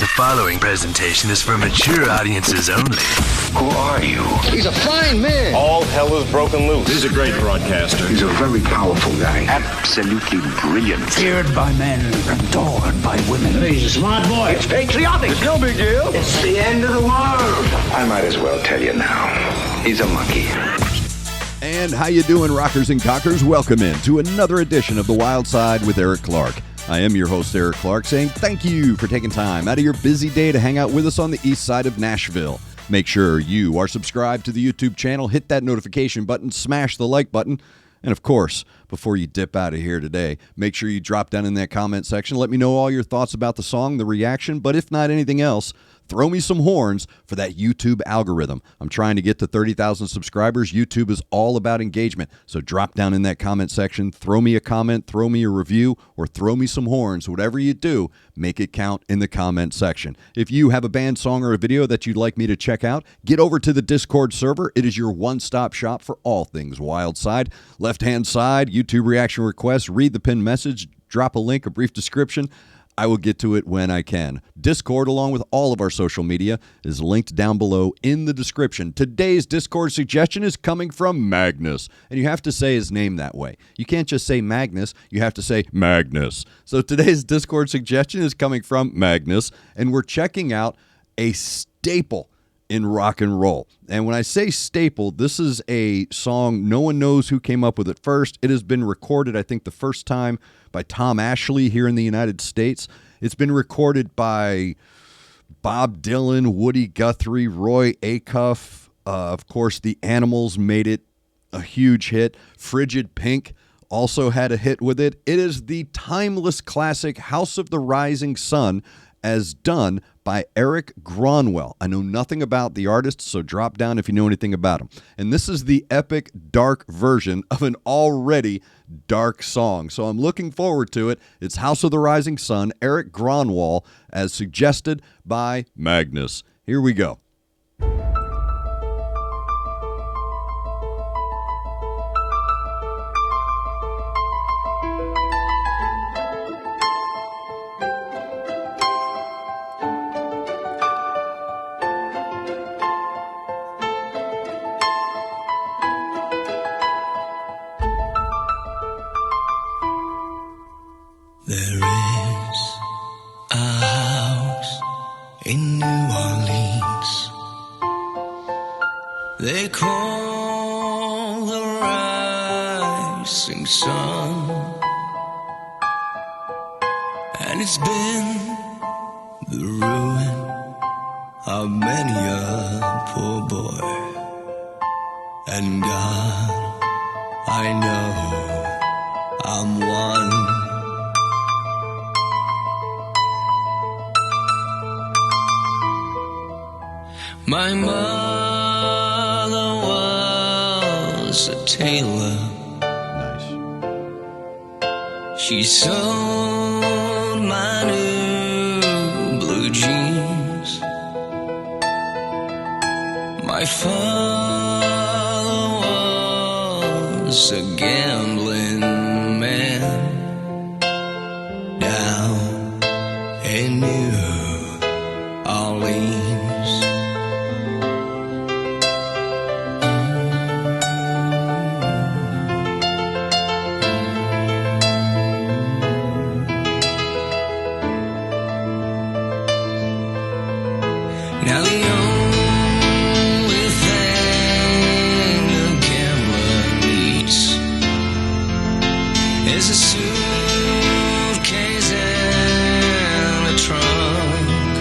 The following presentation is for mature audiences only. Who are you? He's a fine man. All hell is broken loose. He's a great broadcaster. He's a very powerful guy. Absolutely brilliant. Feared by men, adored by women. He's a smart boy. It's patriotic. It's no big deal. It's the end of the world. I might as well tell you now. He's a monkey. And how you doing, rockers and cockers? Welcome in to another edition of The Wyldeside with Eric Clark. I am your host, Eric Clark, saying thank you for taking time out of your busy day to hang out with us on the east side of Nashville. Make sure you are subscribed to the YouTube channel, hit that notification button, smash the like button, and of course, before you dip out of here today, make sure you drop down in that comment section. Let me know all your thoughts about the song, the reaction, but if not anything else, throw me some horns for that YouTube algorithm. I'm trying to get to 30,000 subscribers. YouTube is all about engagement. So drop down in that comment section, throw me a comment, throw me a review, or throw me some horns. Whatever you do, make it count in the comment section. If you have a band, song, or a video that you'd like me to check out, get over to the Discord server. It is your one-stop shop for all things Wyldeside. Left-hand side, YouTube reaction requests, read the pinned message, drop a link, a brief description. I will get to it when I can. Discord, along with all of our social media, is linked down below in the description. Today's Discord suggestion is coming from Magnus, and you have to say his name that way. You can't just say Magnus, you have to say Magnus. So today's Discord suggestion is coming from Magnus, and we're checking out a staple in rock and roll. And when I say staple, this is a song no one knows who came up with it first. It has been recorded, I think, the first time by Tom Ashley here in the United States. It's been recorded by Bob Dylan, Woody Guthrie, Roy Acuff. Of course, the Animals made it a huge hit. Frigid Pink also had a hit with it. It is the timeless classic House of the Rising Sun, as done by ERIK GRONWALL. I know nothing about the artist, so drop down if you know anything about him. And this is the epic, dark version of an already dark song. So I'm looking forward to it. It's House of the Rising Sun, ERIK GRONWALL, as suggested by Magnus. Here we go. There is a house in New Orleans they call the Rising Sun, and it's been the ruin of many a poor boy. And God, I know I'm one. My mother was a tailor. Nice. She sewed my new blue jeans. My father was a gambling man down in New Orleans. Now the only thing a gambler needs is a suitcase and a trunk,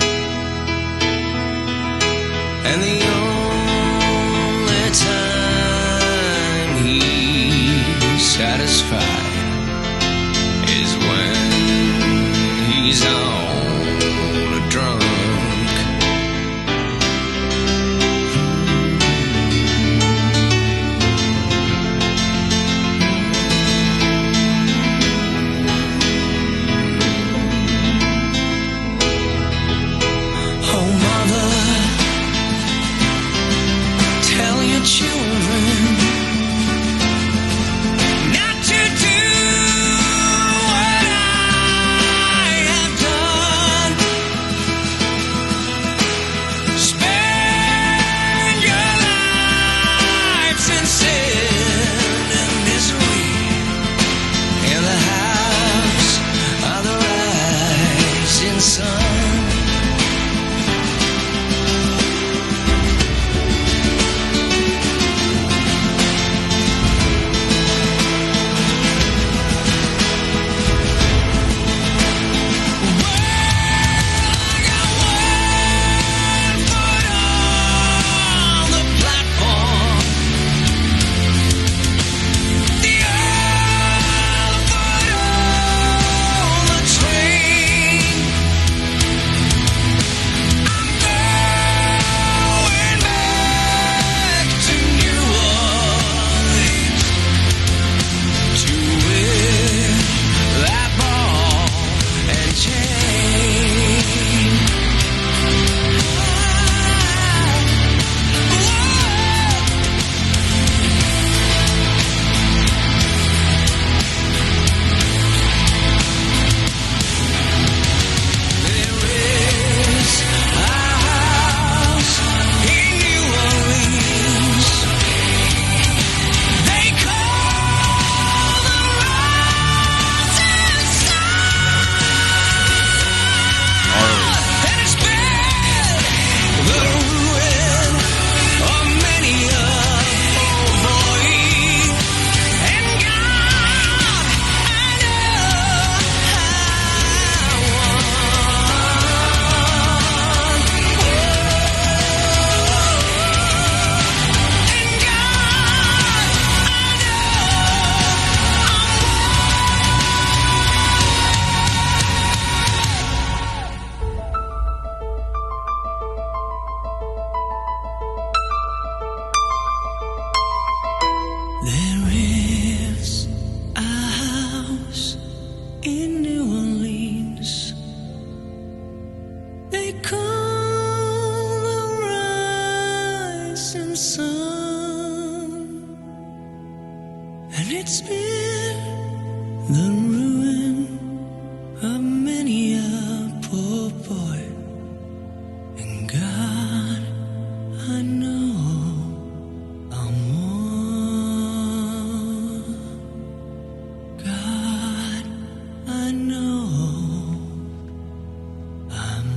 and the only time he's satisfied is when he's on a drunk. There is a house in New Orleans they call the rising sun, and it's been the ruin of many a poor boy. And God, I know I'm one. God, I know I'm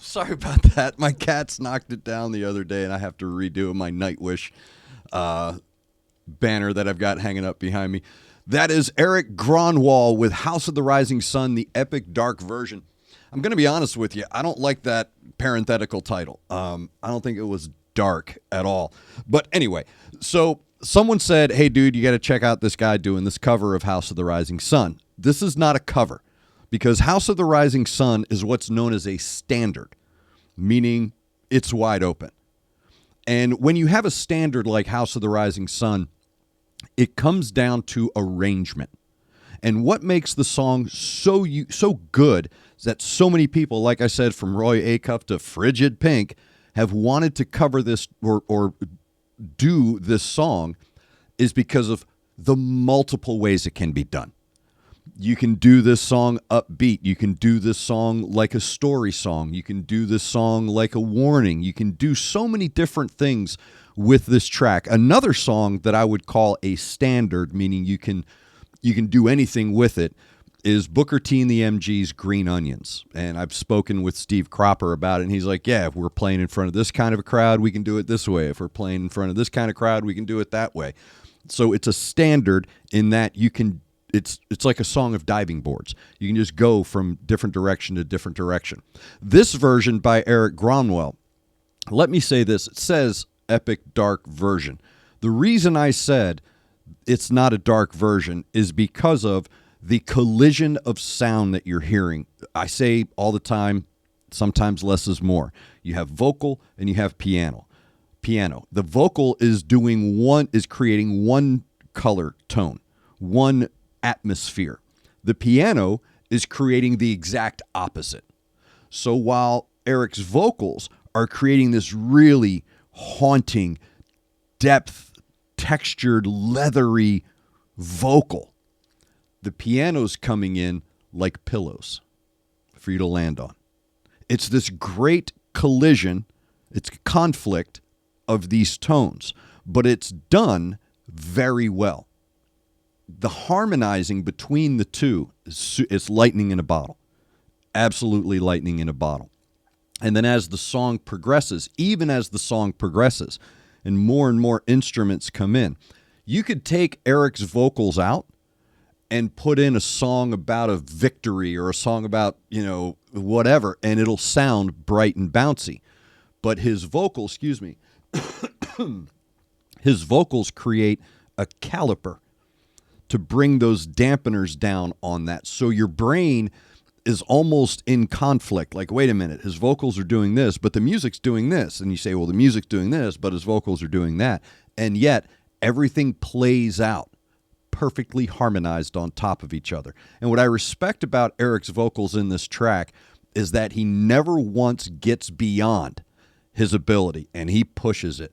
Sorry about that. My cats knocked it down the other day, and I have to redo my Nightwish banner that I've got hanging up behind me. That is ERIK GRONWALL with House of the Rising Sun, the epic dark version. I'm going to be honest with you. I don't like that parenthetical title. I don't think it was dark at all. But anyway, so someone said, hey, dude, you got to check out this guy doing this cover of House of the Rising Sun. This is not a cover, because House of the Rising Sun is what's known as a standard, meaning it's wide open. And when you have a standard like House of the Rising Sun, it comes down to arrangement. And what makes the song so good is that so many people, like I said, from Roy Acuff to Frigid Pink, have wanted to cover this or do this song is because of the multiple ways it can be done. You can do this song upbeat. You can do this song like a story song. You can do this song like a warning. You can do so many different things with this track. Another song that I would call a standard, meaning you can do anything with it, is Booker T and the MG's Green Onions. And I've spoken with Steve Cropper about it, and he's like, yeah, if we're playing in front of this kind of a crowd, we can do it this way. If we're playing in front of this kind of crowd, we can do it that way. So it's a standard in that you can it's like a song of diving boards. You can just go from different direction to different direction. This version by ERIK GRONWALL, let me say this. It says epic dark version. The reason I said it's not a dark version is because of the collision of sound that you're hearing. I say all the time, sometimes less is more. You have vocal and you have piano. The vocal is creating one color tone, one atmosphere. The piano is creating the exact opposite. So while Eric's vocals are creating this really haunting, depth, textured, leathery vocal, the piano's coming in like pillows for you to land on. It's this great collision, It's a conflict of these tones, but it's done very well. The harmonizing between the two is lightning in a bottle. Absolutely lightning in a bottle. And then as the song progresses, even as the song progresses, and more instruments come in, you could take Erik's vocals out and put in a song about a victory or a song about, whatever, and it'll sound bright and bouncy. But his vocals, his vocals create a caliper to bring those dampeners down on that. So your brain is almost in conflict. Like, wait a minute, his vocals are doing this, but the music's doing this. And you say, well, the music's doing this, but his vocals are doing that. And yet everything plays out perfectly harmonized on top of each other. And what I respect about Erik's vocals in this track is that he never once gets beyond his ability, and he pushes it.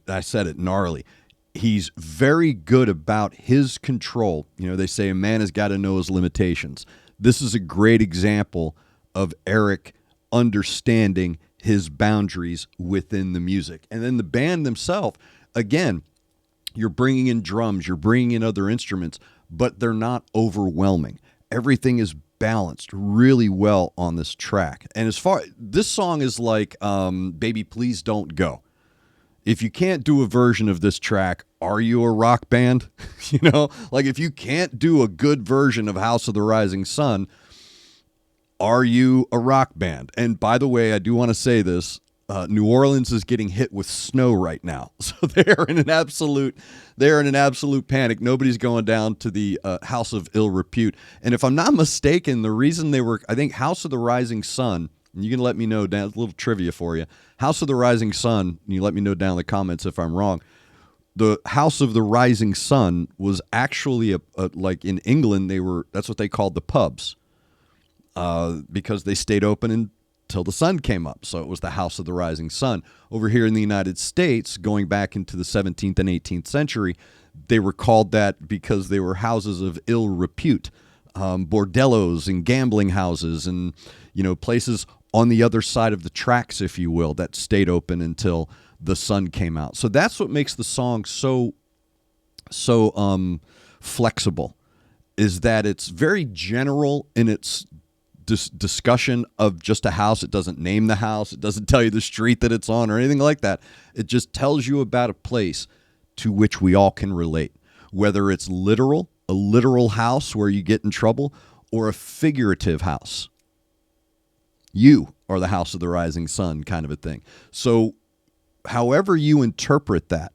I said it, gnarly. He's very good about his control. They say a man has got to know his limitations. This is a great example of Erik understanding his boundaries within the music. And then the band themselves, again, you're bringing in drums, you're bringing in other instruments, but they're not overwhelming. Everything is balanced really well on this track. And this song is like Baby Please Don't Go. If you can't do a version of this track, are you a rock band? Like if you can't do a good version of House of the Rising Sun, are you a rock band? And by the way, I do want to say this. New Orleans is getting hit with snow right now. So they're in an absolute panic. Nobody's going down to the House of Ill Repute. And if I'm not mistaken, the reason I think House of the Rising Sun, and you can let me know down, a little trivia for you. House of the Rising Sun, and you let me know down in the comments if I'm wrong. The House of the Rising Sun was actually like in England, that's what they called the pubs, because they stayed open until the sun came up. So it was the House of the Rising Sun. Over here in the United States, going back into the 17th and 18th century, they were called that because they were houses of ill repute, bordellos and gambling houses and, places on the other side of the tracks, if you will, that stayed open until the sun came out. So that's what makes the song so flexible, is that it's very general in its discussion of just a house. It doesn't name the house. It doesn't tell you the street that it's on or anything like that. It just tells you about a place to which we all can relate, whether it's a literal house where you get in trouble, or a figurative house. You are the House of the Rising Sun kind of a thing. So however you interpret that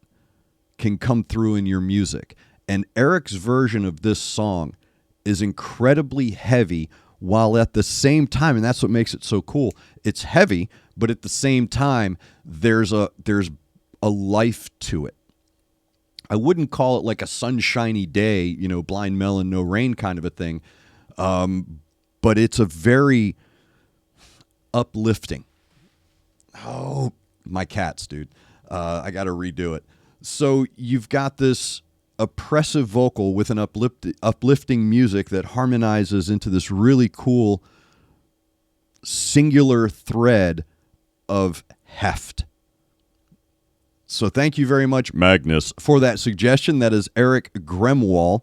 can come through in your music. And Erik's version of this song is incredibly heavy, while at the same time, and that's what makes it so cool, it's heavy, but at the same time, there's a life to it. I wouldn't call it like a sunshiny day, Blind Melon, No Rain kind of a thing, but it's a very uplifting. Oh, my cats, dude. I got to redo it. So you've got this oppressive vocal with an uplifting music that harmonizes into this really cool singular thread of heft. So thank you very much, Magnus, for that suggestion. That is Erik Gronwall.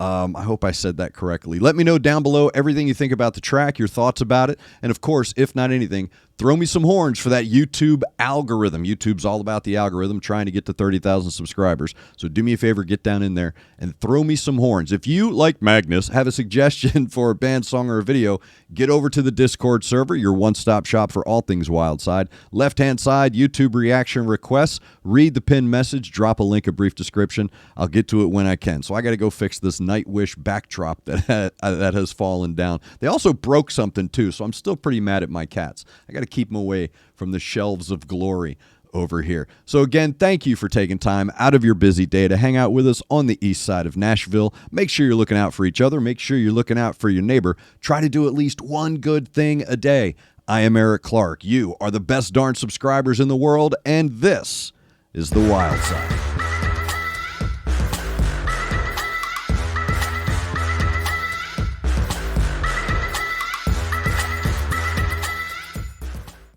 I hope I said that correctly. Let me know down below everything you think about the track, your thoughts about it. And of course, if not anything, throw me some horns for that YouTube algorithm. YouTube's all about the algorithm, trying to get to 30,000 subscribers. So do me a favor, get down in there and throw me some horns. If you, like Magnus, have a suggestion for a band song or a video, get over to the Discord server, your one-stop shop for all things Wyldeside. Left-hand side, YouTube reaction requests. Read the pinned message, drop a link, a brief description. I'll get to it when I can. So I got to go fix this Nightwish backdrop that has fallen down. They also broke something too, so I'm still pretty mad at my cats. I got to keep them away from the shelves of glory over here. So again, thank you for taking time out of your busy day to hang out with us on the east side of Nashville. Make sure you're looking out for each other. Make sure you're looking out for your neighbor. Try to do at least one good thing a day. I am Erik Clark. You are the best darn subscribers in the world, and this is the Wyldeside.